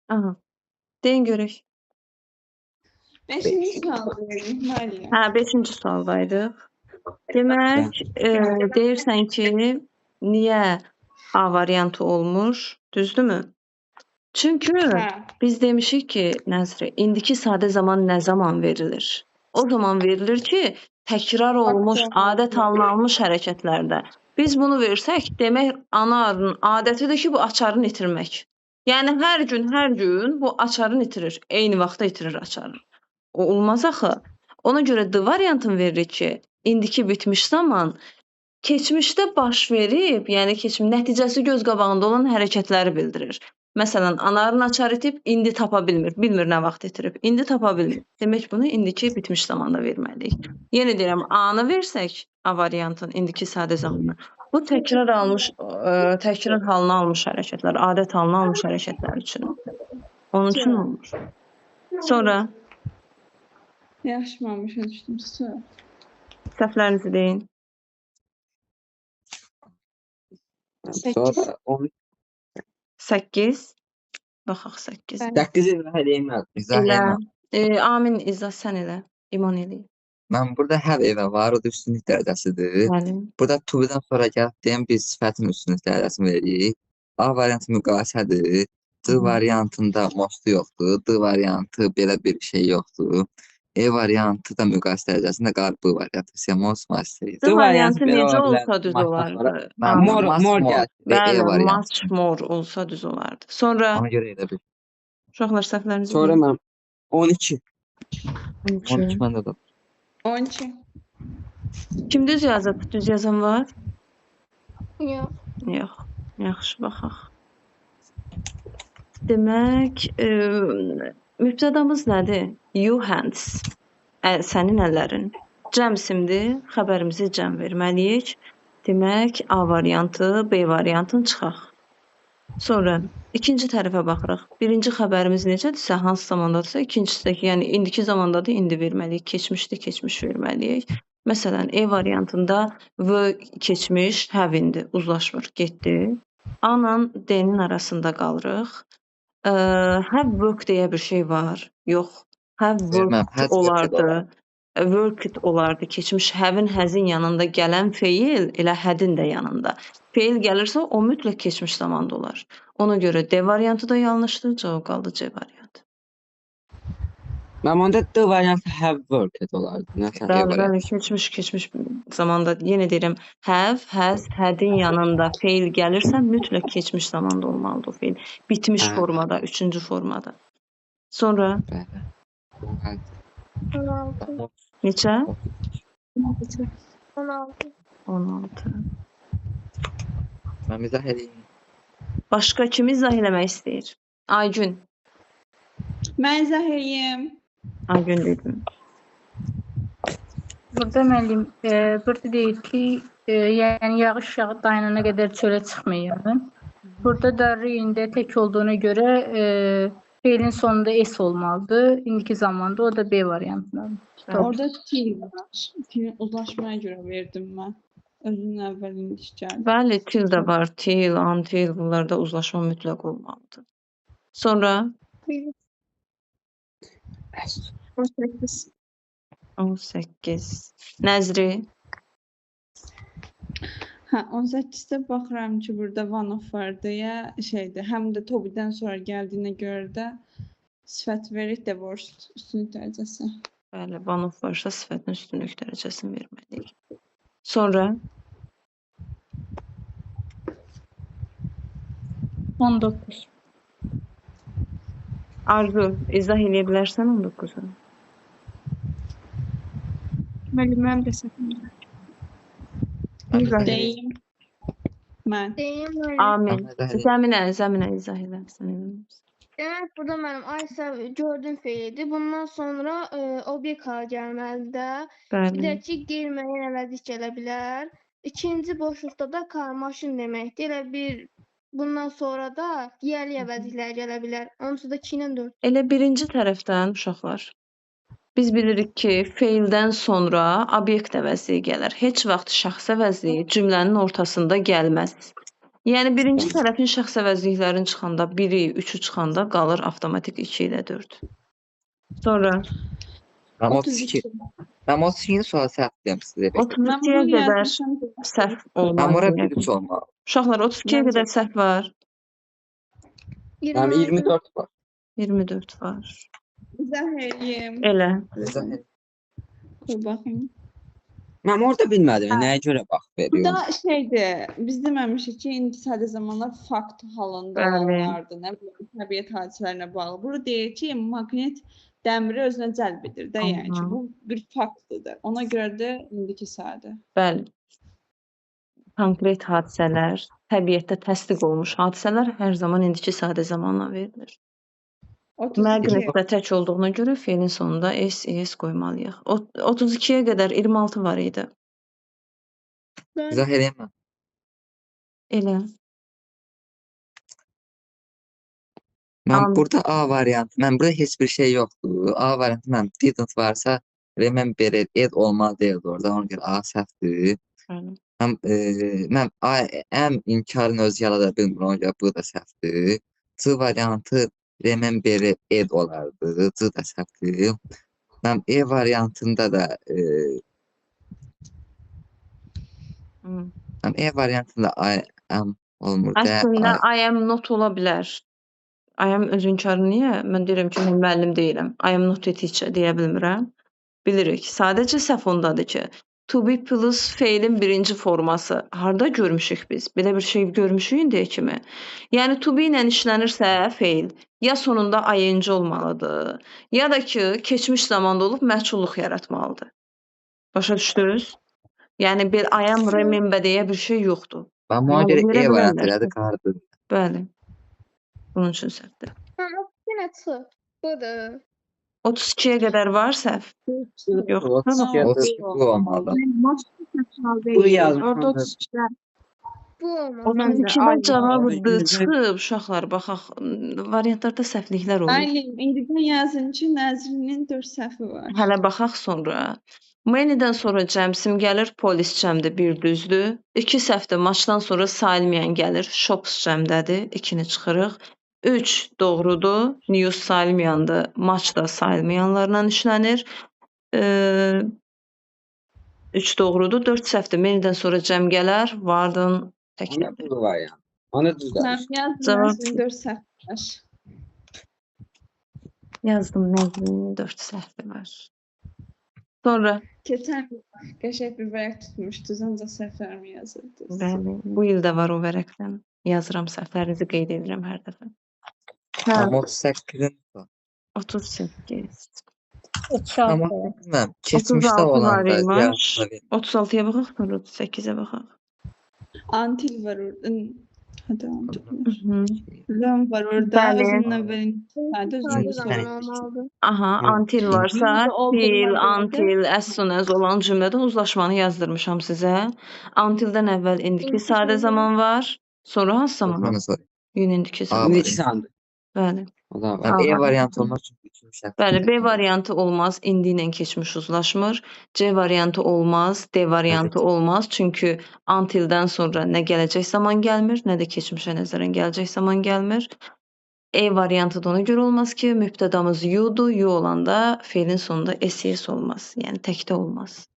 Aha. Deyin görək. 5-ci sual verin, müəllim. Hə, 5-ci sualdaydıq. Demək, deyirsən ki, niyə A variantı olmuş, düzdürmü? Çünki Hə. biz demişik ki, Nəzri, indiki sadə zaman nə zaman verilir? O zaman verilir ki, təkrar olmuş, adət alınmış hərəkətlərdə. Biz bunu versək, demək ana arının adətidir ki, bu açarını itirmək. Yəni hər gün bu açarını itirir. Eyni vaxtda itirir açarını. O olmaz axı. Ona görə D variantını veririk ki, indiki bitmiş zaman keçmişdə baş verib, yəni nəticəsi göz qabağında olan hərəkətləri bildirir. Məsələn, anarın açar itib, indi tapa bilmir. Bilmir nə vaxt itirib. İndi tapa bilmir. Demək bunu indiki bitmiş zamanda verməliyik. Yenə deyirəm, A-nı versək, A variantın indiki sadə zamanı. Bu təkrar halını almış hərəkətlər, adət halını almış hərəkətlər üçün. Onun üçün olmuş. Sonra Yaşmamışa düşdüm. səhvlərinizi deyin. Sonra 8. Baxaq 8. 8 izah edeyim mən. Elə. Amin, İzzət sən elə. İman eləyim. Mən burada hər evə var, o da üstünlük dərəcəsidir. Bəli. Burada to-dan sonra gəlib deyəm biz sifətin üstünlük dərəcəsini veririk. A variantı müqayisədir. D variantında mostu yoxdur. D variantı belə bir şey yoxdur. E variantı da müqayisə dərəcəsində qalır B variantı. Semos master. D variantı necə olsa düz olardı. Mor gəlir. Bəli, much more olsa düz olardı. Sonra Ona görə elə bir. uşaqlar səhvlərinizi Sonra deyin. mən 12. 12. 12 məndə də. 12. Kim düz yazıb? Düz yazan var? Yox. Yox. Yaxşı, baxaq. Demək, mübtədamız nədir? You hands. Sənin əllərin. Cəm isimdir. Xəbərimizi cəm verməliyik. Demək, A variantı, B variantını çıxaq. Sonra ikinci tərəfə baxırıq. Birinci xəbərimiz necədirsə, hansı zamandadırsa, ikincisindəki, yəni indiki zamandadır, indi verməliyik. Keçmişdir, keçmiş verməliyik. Məsələn, E variantında V keçmiş, have indi, uzlaşmır, getdi. A-la D-nin arasında qalırıq. Have work deyə bir şey var. Yox. Have worked olardı. Worked olardı. Keçmiş have-in, has-in yanında gələn feil elə had-in də yanında. Feil gəlirsə o mütləq keçmiş zamanda olar. Ona görə D variantı da yanlışdır. Cavab qaldı C variantı. Mən onda D variantı have worked olardı. Bəli, keçmiş zamanda yenə deyirəm, have, has, had-in yanında feil gəlirsə mütləq keçmiş zamanda olmalıdır o feil. Bitmiş formada, üçüncü formada. Sonra 16. neçə? 16. 16. Mən izah edeyim. Başqa kim izah eləmək istəyir? Aygün. Mən izah edeyim. Aygün dedim. Burada müəllim, burada deyir ki, yəni yağış dayanana qədər çölə çıxmayın. Burada da reyində tək olduğuna görə feilin sonunda S olmalıdır. İndiki zamanda o da B variantındadır. Orada til var. Tilin uzlaşmaya görə verdim mən. Özünün əvvəlində iş gəldi. Bəli, til də var. Til, until bunlarda uzlaşma mütləq olmalıdır. Sonra 18. 18. Nəzri. 18-də baxıram ki, burada one of var deyə şeydir. Həm də to-dan sonra gəldiyinə görə də sifət verir divorced üstünlük dərəcəsi. Bəli, one of varsa sifətin üstünlük dərəcəsini verməliyik. Sonra 19. Arzu, izah eləyə bilərsən 19-u? Müəlliməm də səhvimdə. Deyim. Mən. Deyim müəllim. Amin. Zəminə izah elərsən. Demək, burada mənim Aysa gördüyüm feilidir. Bundan sonra obyekt hala gəlməlidir də. Bir də ki, qeyri-müəyyən əvəzlik gələ bilər. İkinci boşluqda da maşın deməkdir. Elə bir bundan sonra da yiyəli əvəzliklər gələ bilər. Onsuz da 2 ilə 4. Elə birinci tərəfdən uşaqlar. Biz bilirik ki, feildən sonra obyekt əvəzliyi gələr. Heç vaxt şəxs əvəzliyi cümlənin ortasında gəlməz. Yəni birinci tərəfin şəxs əvəzliklərin çıxanda 1-i, 3-ü çıxanda qalır avtomatik 2 ilə 4. Sonra Mən 32. 32. Mən 32-ci sualı səhv deyəm sizə. Mən 32-yə bunu qədər yazmışam. səhv Mən olmalı. ora 1-3 olmalı. Uşaqlar 32-yə Məncə qədər səhv var. Mənim 26. 24 var. 24 var. İzah edeyim. Elə. Dur baxım. Mən orada bilmədim. Nəyə görə bax Bu veriyor? da şeydir, biz deməmişik ki, indi sadə zamanlar fakt halında Bəli. olanlardır, nə bilim, təbiət hadisələrinə bağlı. Burada deyir ki, maqnit dəmiri özünə cəlb edir də, yəni ki, Aha. bu bir faktdır. Ona görə də indiki sadə. Bəli. Konkret hadisələr, təbiətdə təsdiq olmuş hadisələr hər zaman indiki sadə zamanla verilir. 32. Məqnitdə tək olduğuna görə feilin sonunda s, es qoymalıyıq. 32-yə qədər 26 var idi. İzah edeyim mən. Elə. Mən burada A variantı, mən burada heç bir şey yoxdur. A variantı mən didn't varsa remember it olmalı deyildi orada. Ona görə A səhvdir. Bəli. Mən M inkarın özü yarada bilmir. Ona görə bu da səhvdir. C variantı remember it olardı. C da səhvdir. Mən E variantında da mən E variantında I am olmur. Əslində I am not ola bilər. I am öz inkarı niyə? Mən deyirəm ki, mən müəllim deyiləm. I am not a teacher deyə bilmirəm. Bilirik. Sadəcə səhv ondadır ki, to be plus feilin birinci forması. Harda görmüşük biz? Belə bir şey görmüşük indiyə kimi. Yəni to be ilə işlənirsə feil ya sonunda ing olmalıdır, ya da ki, keçmiş zamanda olub məchulluq yaratmalıdır. Başa düşdünüz? Yəni bir I am remember deyə bir şey yoxdur. Ben buna Yani göre verə E variantı bilərlər. elədi qardı. Bəli. Bunun üçün səhvdir. Yenə çıx. Budur. 32-yə qədər var səhv? Yox. O bu olmalı. Bu yazmış. Orada 32'lər. Bu olmalı. 32-dən cavabı D Aynen. çıxıb, uşaqlar, baxaq, variantlarda səhvliklər olur. Aynen, indidən yazın ki, Nəzrinin 4 səhvi var. Hələ baxaq sonra. Many-dən sonra cəmsim gəlir, polis cəmdir, bir düzdür. 2 səhvdir, maçdan sonra sayılmayan gəlir, shops cəmdədir, 2-ni çıxırıq. 3 doğrudur, news sayılmayandır, maç da sayılmayanlarla işlənir. 3 doğrudur, 4 səhvdir, many-dən sonra cəm gələr, vardın Ona təklədir. bu var yani. Ona düz Mən demiş. yazdım, Cavab- Nəzrinin 4 səhvi var. Yazdım, Nəzrinin 4 səhvi var. Sonra, Keçən qəşəng bir vərəq tutmuşdunuz, ancaq səhvlərimi yazırdınız. bəli, bu il də var o vərəqdən. Yazıram səhvlərinizi qeyd edirəm hər dəfə. Ben 38'in 38. 36. ama bilmem. Keçmişte 36 olan var da imiş. ya, 36-ya baxaq, sonra 38-ə baxaq. Antil var orada. Hadi antil var. Mhm. Rön var orada. Bəli. Özünün əvvəlin sadə Sadə özünü zaman soruyor. olmalıdır. Aha, Hı. until varsa, Burada olduğuna till, görə until, as soon as olan cümlədə uzlaşmanı yazdırmışam sizə. Until-dən əvvəl indiki İndiki sadə zaman. zaman var. Sonra hansı zaman? Sonra sonra. Yine indiki A zaman. Şimdi var. iki sandı. Bəli. O da var. Ben A E var. variantı olmaz çünkü üçüncü şəxs. Bəli, B variantı olmaz, indi ilə keçmiş uzlaşmır. C variantı olmaz, D variantı olmaz. Çünki until-dən sonra nə gələcək zaman gəlmir, nə də keçmişə nəzərən gələcək zaman gəlmir. E variantı da ona görə olmaz ki, mübtədamız you'dur. You olanda feilin sonunda ses olmaz. Yəni təkdə olmaz.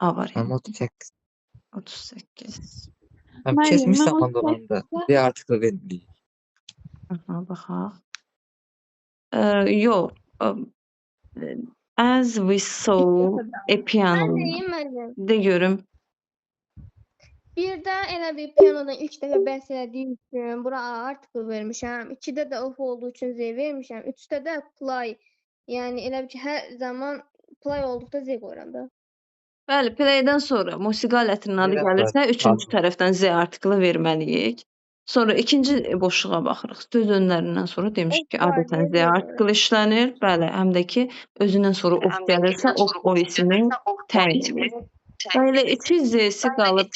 A Ben variantı. 38. 38. Ben Hayır, keçmiş ben zamanda olanda bir artıq da verməyik. Aha, baxaq. Yox. As we saw a piano. Mən deyim, müəllim. De görüm. Bir də elə bir pianodan ilk dəfə bəhs elədiyim üçün bura A article vermişəm. 2-də də off olduğu üçün Z vermişəm. 3-də də play. Yəni elə bir ki, hər zaman play olduqda Z qoyuram da. Bəli, play-dən sonra musiqi alətinin adı Biraz gəlirsə, da- üçüncü tərəfdən Z artiklı verməliyik. Sonra ikinci boşluğa baxırıq. Söz önlərindən sonra demişik ki, Of var, adətən Z deyə artiklı işlənir. Bəli, həm də ki, özündən sonra of gəlirsə, of o ismi təyin edir. Bəli, 2 Z-si qalıb.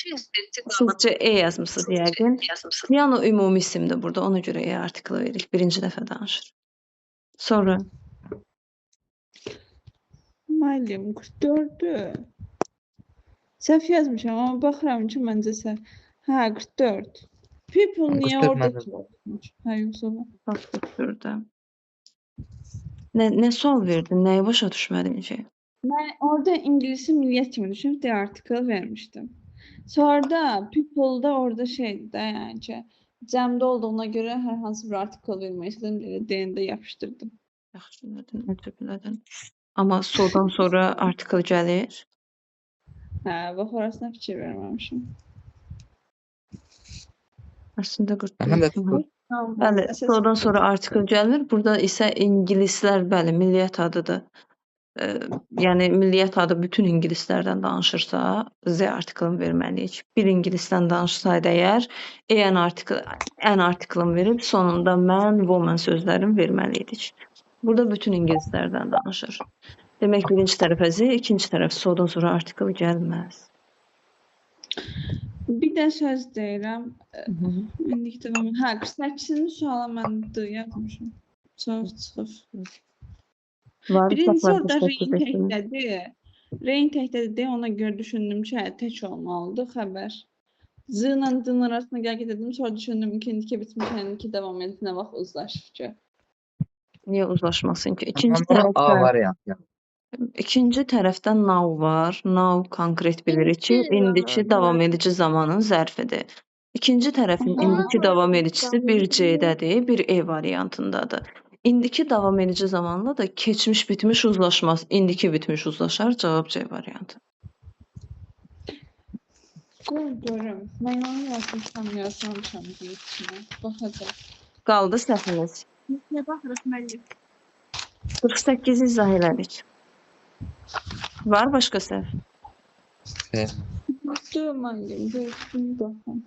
Sizcə E yazmısınız yəqin. Piano ümumi isimdir burada. Ona görə E artiklı veririk. Birinci dəfə danışır. Sonra Müəllim 44'dü. Səhv yazmışam amma baxıram ki, məncə səhv. Hə, 44. People niyə Göstər orada mənə. çalışmış? Hə, yoxsa bu? Bax şurada. Ne sual verdin? Nəyi başa düşmədin ki? Ben orada İngilizce milliyet kimi düşünüp de article vermiştim. Sonra da People'da orada şeydi de yani ki, cəmdə olduğuna göre hər hansı bir article vermək istedim. DN'de yapıştırdım. Yaxşı elədin, əcəb elədin. Amma sodan sonra artikel gəlir. Hə, bax orasına fikir verməmişim. Əslində Həm də 40. Bəli, Əsas- sodan sonra artikel gəlir. Burada isə ingilislər, bəli, milliyyət adıdır. Yəni milliyyət adı bütün ingilislərdən danışırsa, Z artiklını verməliyik. Bir ingilisdən danışsaydı əgər, an artiklını verib sonunda man, woman sözlərini verməliydik. Burada bütün ingilislərdən danışır. Demək birinci tərəfə Z, ikinci tərəf sodan sonra artikel gəlməz. Bir də söz deyirəm. İndiki devam. Hə, 48-ci suala mən D yazmışım. Çox çıxıb. Var, Birinci uşaqlar orada dəstək Rain edəsiniz. təkdədir. Rain təkdədir. Ona görə düşündüm ki, hə, tək olmalıdır xəbər. Z ilə D-nin arasında gəl dedim. Sonra düşündüm ki, indiki bitmiş, indiki davam edib nə vaxt uzlaşır ki. Niyə uzlaşmasın ki? İkinci Amma A tərəfdən variantı. İkinci tərəfdən now var. Now konkret bilirik ki, İndiki indiki zamanı, davam bəli. edici zamanın zərfidir. İkinci tərəfin Aha. indiki davam edicisi bir Zamanı. C-dədir, bir E variantındadır. İndiki davam edici zamanla da keçmiş bitmiş uzlaşmaz. İndiki bitmiş uzlaşar. Cavab C variantı. Dur görüm. Mən onu yazmışam bir içine. Baxacaq. Qaldı səhviniz. Nə baxırıq müəllim? 48 izah elədik. Var başqa səhv? Dur mən görüm. Dur, baxım.